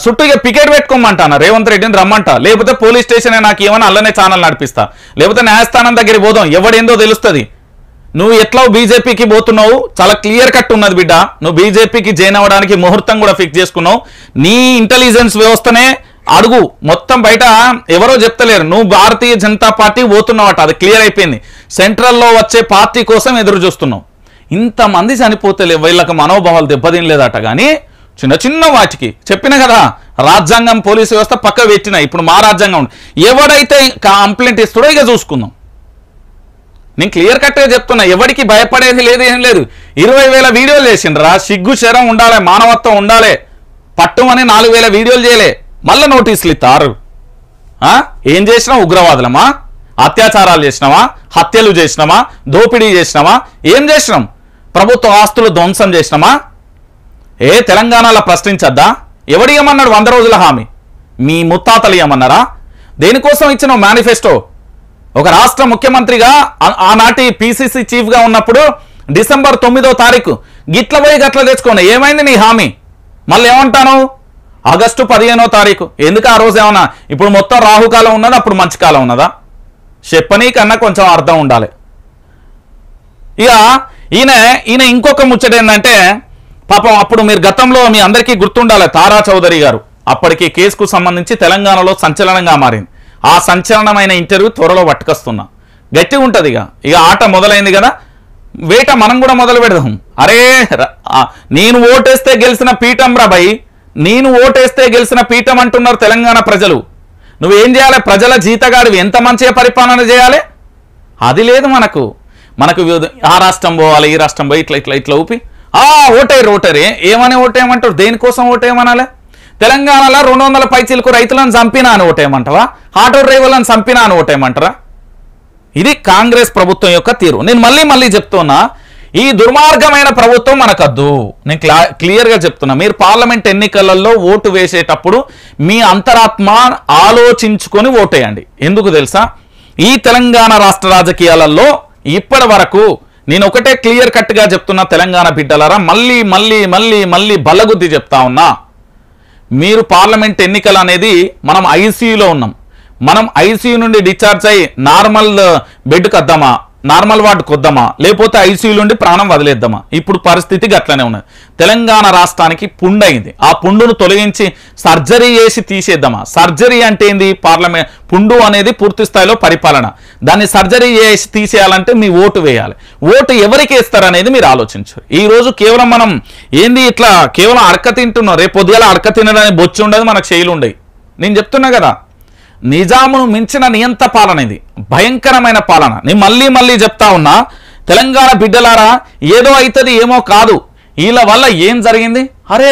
సుట్టుగా picket పెట్టుకోమంటాను Revanth రెడ్డిని రమ్మంట, లేకపోతే police station నాకు ఏమన్నా అల్లనే ఛానల్ నడిపిస్తా, లేకపోతే న్యాయస్థానం దగ్గరికి పోదాం, ఎవడేందో తెలుస్తుంది. నువ్వు ఎట్లా బీజేపీకి పోతున్నావు చాలా క్లియర్ కట్ ఉన్నది బిడ్డ. నువ్వు బీజేపీకి జాయిన్ అవ్వడానికి ముహూర్తం కూడా ఫిక్స్ చేసుకున్నావు. నీ ఇంటెలిజెన్స్ వ్యవస్థనే అడుగు, మొత్తం బయట ఎవరో చెప్తలేరు. నువ్వు భారతీయ జనతా పార్టీ పోతున్నావట, అది క్లియర్ అయిపోయింది. సెంట్రల్లో వచ్చే పార్టీ కోసం ఎదురు చూస్తున్నావు. ఇంతమంది చనిపోతే వీళ్ళకి మనోభావాలు దెబ్బతినలేదట. కానీ చిన్న చిన్న వాటికి చెప్పిన కదా, రాజ్యాంగం పోలీసు వ్యవస్థ పక్క పెట్టిన, ఇప్పుడు మా రాజ్యాంగం ఎవడైతే కంప్లైంట్ ఇస్తాడో ఇక చూసుకుందాం. నేను క్లియర్ కట్గా చెప్తున్నా, ఎవరికి భయపడేది లేదు, ఏం లేదు. 20,000 వీడియోలు చేసిండ్రా, సిగ్గు శరం ఉండాలి, మానవత్వం ఉండాలి. పట్టుమని 4,000 వీడియోలు చేయలే, మళ్ళీ నోటీసులు ఇస్తారు. ఏం చేసినావు? ఉగ్రవాదులమా? అత్యాచారాలు చేసినావా? హత్యలు చేసినామా? దోపిడీ చేసినామా? ఏం చేసినాం? ప్రభుత్వ ఆస్తులు ధ్వంసం చేసినామా? తెలంగాణలో ప్రశ్నించద్దా? ఎవడు ఇవ్వమన్నాడు 100 రోజుల హామీ? మీ ముత్తాతలు ఇవ్వమన్నారా? దేనికోసం ఇచ్చిన మేనిఫెస్టో? ఒక రాష్ట్ర ముఖ్యమంత్రిగా ఆనాటి పిసిసి చీఫ్గా ఉన్నప్పుడు డిసెంబర్ 9వ తారీఖు గిట్ల పోయి గట్ల తెచ్చుకోండి, ఏమైంది నీ హామీ? మళ్ళీ ఏమంటాను? ఆగస్టు 15వ తారీఖు ఎందుకు? ఆ రోజు ఏమన్నా ఇప్పుడు మొత్తం రాహుకాలం ఉన్నదా, అప్పుడు మంచి కాలం ఉన్నదా? చెప్పనీ కన్నా కొంచెం అర్థం ఉండాలి. ఇక ఈయన ఇంకొక ముచ్చట ఏంటంటే, పాపం అప్పుడు మీరు గతంలో మీ అందరికీ గుర్తుండాలి, తారా చౌదరి గారు అప్పటికి కేసుకు సంబంధించి తెలంగాణలో సంచలనంగా మారింది. ఆ సంచలనమైన ఇంటర్వ్యూ త్వరలో పట్టుకొస్తున్నా, గట్టిగా ఉంటుంది. ఇక ఆట మొదలైంది కదా, వేట మనం కూడా మొదలు పెడదాం. అరే నేను ఓటేస్తే గెలిచిన పీఠం రా భయ్, నేను ఓటేస్తే గెలిచిన పీఠం అంటున్నారు తెలంగాణ ప్రజలు. నువ్వేం చేయాలి? ప్రజల జీతగాడివి, ఎంత మంచిగా పరిపాలన చేయాలి అది లేదు మనకు. ఆ రాష్ట్రం పోవాలి, ఈ రాష్ట్రం పోయి ఇట్లా ఇట్లా ఇట్లా ఊపి ఓటేరు ఏమని ఓటేయమంటారు? దేనికోసం ఓటేయమనాలి? తెలంగాణలో 200 పైచీలకు రైతులను చంపినా అని ఓటేయమంటావా? ఆటో డ్రైవర్లను చంపినా అని ఓటేయమంటారా? ఇది కాంగ్రెస్ ప్రభుత్వం యొక్క తీరు. నేను మళ్ళీ చెప్తున్నా, ఈ దుర్మార్గమైన ప్రభుత్వం మనకద్దు. నేను క్లియర్గా చెప్తున్నా, మీరు పార్లమెంట్ ఎన్నికలలో ఓటు వేసేటప్పుడు మీ అంతరాత్మ ఆలోచించుకొని ఓటేయండి. ఎందుకు తెలుసా? ఈ తెలంగాణ రాష్ట్ర రాజకీయాలలో ఇప్పటి వరకు నేను ఒకటే క్లియర్ కట్గా చెప్తున్నా, తెలంగాణ బిడ్డలారా, మళ్ళీ బల్లగుద్ది చెప్తా ఉన్నా, మీరు పార్లమెంట్ ఎన్నికలు అనేది మనం ఐసీయూలో ఉన్నాం. మనం ఐసీయూ నుండి డిశ్చార్జ్ అయ్యి నార్మల్ బెడ్కి వద్దామా, నార్మల్ వార్డుకి వద్దామా, లేకపోతే ఐసీయూ నుండి ప్రాణం వదిలేద్దామా? ఇప్పుడు పరిస్థితి అట్లనే ఉన్నది. తెలంగాణ రాష్ట్రానికి పుండు అయింది, ఆ పుండును తొలగించి సర్జరీ చేసి తీసేద్దామా? సర్జరీ అంటే ఏంది? పార్లమెంట్ పుండు అనేది పూర్తి స్థాయిలో పరిపాలన, దాన్ని సర్జరీ చేసి తీసేయాలంటే మీ ఓటు వేయాలి. ఓటు ఎవరికి వేస్తారనేది మీరు ఆలోచించారు. ఈ రోజు కేవలం మనం ఏంది ఇట్లా కేవలం అడక తింటున్నాం, రేపు పొద్దుగాల అడక తినడానికి బొచ్చు ఉండదు, మనకు శైలి ఉండయి. నేను చెప్తున్నా కదా, నిజామును మించిన నియంత పాలన ఇది, భయంకరమైన పాలన. నేను మళ్ళీ చెప్తా ఉన్నా, తెలంగాణ బిడ్డలారా, ఏదో అవుతుంది ఏమో కాదు, వీళ్ళ వల్ల ఏం జరిగింది? అరే